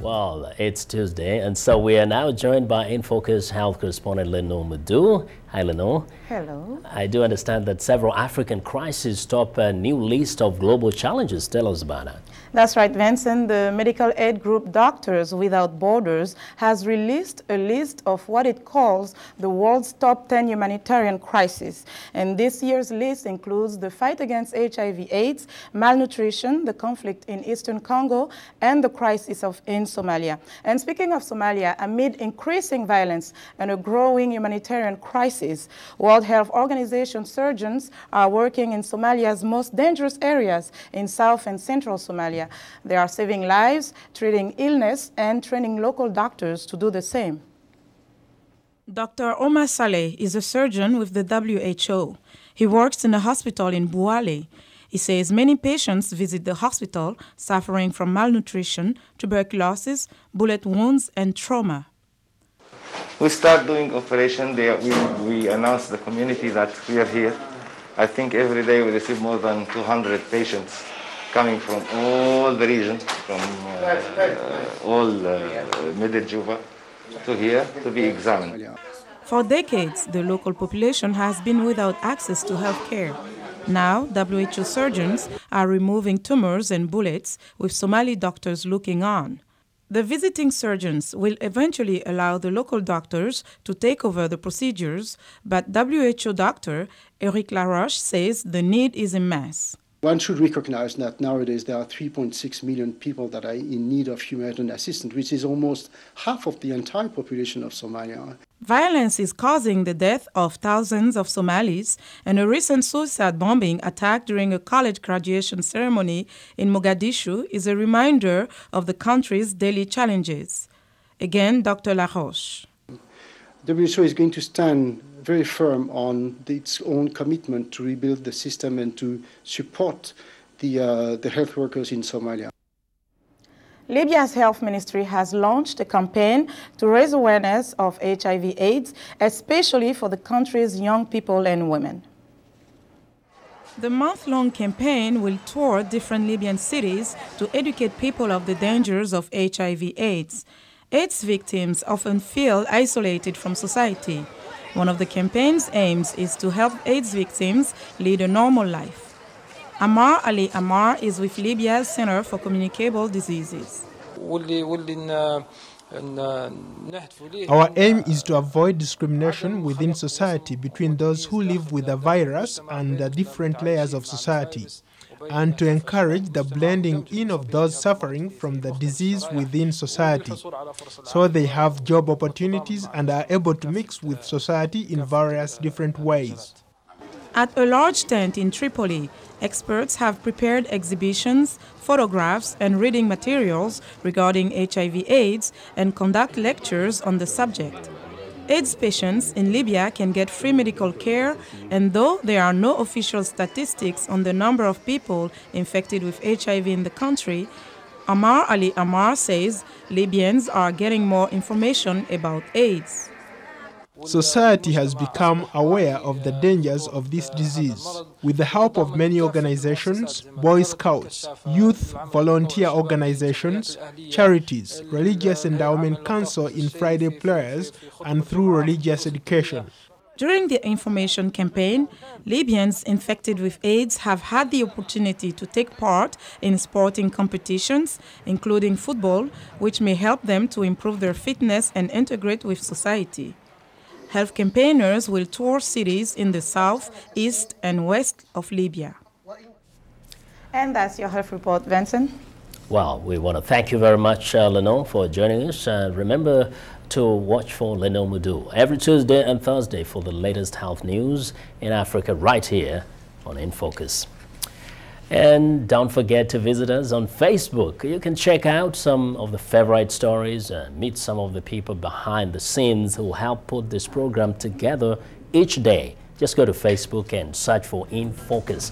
Well, it's Tuesday, and so we are now joined by In Focus health correspondent Linord Moudou. Hi, Linord. Hello. I do understand that several African crises top a new list of global challenges. Tell us about it. That's right, Vincent. The medical aid group Doctors Without Borders has released a list of what it calls the world's top 10 humanitarian crises. And this year's list includes the fight against HIV AIDS, malnutrition, the conflict in Eastern Congo, and the crisis in Somalia. And speaking of Somalia, amid increasing violence and a growing humanitarian crisis, World Health Organization surgeons are working in Somalia's most dangerous areas in South and Central Somalia. They are saving lives, treating illness, and training local doctors to do the same. Dr. Omar Saleh is a surgeon with the WHO. He works in a hospital in Bouale. He says many patients visit the hospital suffering from malnutrition, tuberculosis, bullet wounds, and trauma. We start doing operation there. We announce the community that we are here. I think every day we receive more than 200 patients coming from all the region, from all Middle Juba to here to be examined. For decades, the local population has been without access to health care. Now, WHO surgeons are removing tumors and bullets with Somali doctors looking on. The visiting surgeons will eventually allow the local doctors to take over the procedures, but WHO doctor Eric Laroche says the need is immense. One should recognize that nowadays there are 3.6 million people that are in need of humanitarian assistance, which is almost half of the entire population of Somalia. Violence is causing the death of thousands of Somalis, and a recent suicide bombing attack during a college graduation ceremony in Mogadishu is a reminder of the country's daily challenges. Again, Dr. Laroche. WHO is going to stand very firm on its own commitment to rebuild the system and to support the health workers in Somalia. Libya's health ministry has launched a campaign to raise awareness of HIV/AIDS, especially for the country's young people and women. The month-long campaign will tour different Libyan cities to educate people of the dangers of HIV/AIDS. AIDS victims often feel isolated from society. One of the campaign's aims is to help AIDS victims lead a normal life. Ammar Ali Ammar is with Libya's Center for Communicable Diseases. Our aim is to avoid discrimination within society between those who live with the virus and the different layers of society, and to encourage the blending in of those suffering from the disease within society, so they have job opportunities and are able to mix with society in various different ways. At a large tent in Tripoli, experts have prepared exhibitions, photographs, and reading materials regarding HIV/AIDS and conduct lectures on the subject. AIDS patients in Libya can get free medical care, and though there are no official statistics on the number of people infected with HIV in the country, Ammar Ali Ammar says Libyans are getting more information about AIDS. Society has become aware of the dangers of this disease. With the help of many organizations, Boy Scouts, youth volunteer organizations, charities, religious endowment council in Friday prayers, and through religious education. During the information campaign, Libyans infected with AIDS have had the opportunity to take part in sporting competitions, including football, which may help them to improve their fitness and integrate with society. Health campaigners will tour cities in the south, east, and west of Libya. And that's your health report, Vincent. Well, we want to thank you very much, Linord, for joining us. Remember to watch for Linord Moudou every Tuesday and Thursday for the latest health news in Africa right here on In Focus. And don't forget to visit us on Facebook. You can check out some of the favorite stories and meet some of the people behind the scenes who help put this program together each day. Just go to Facebook and search for In Focus.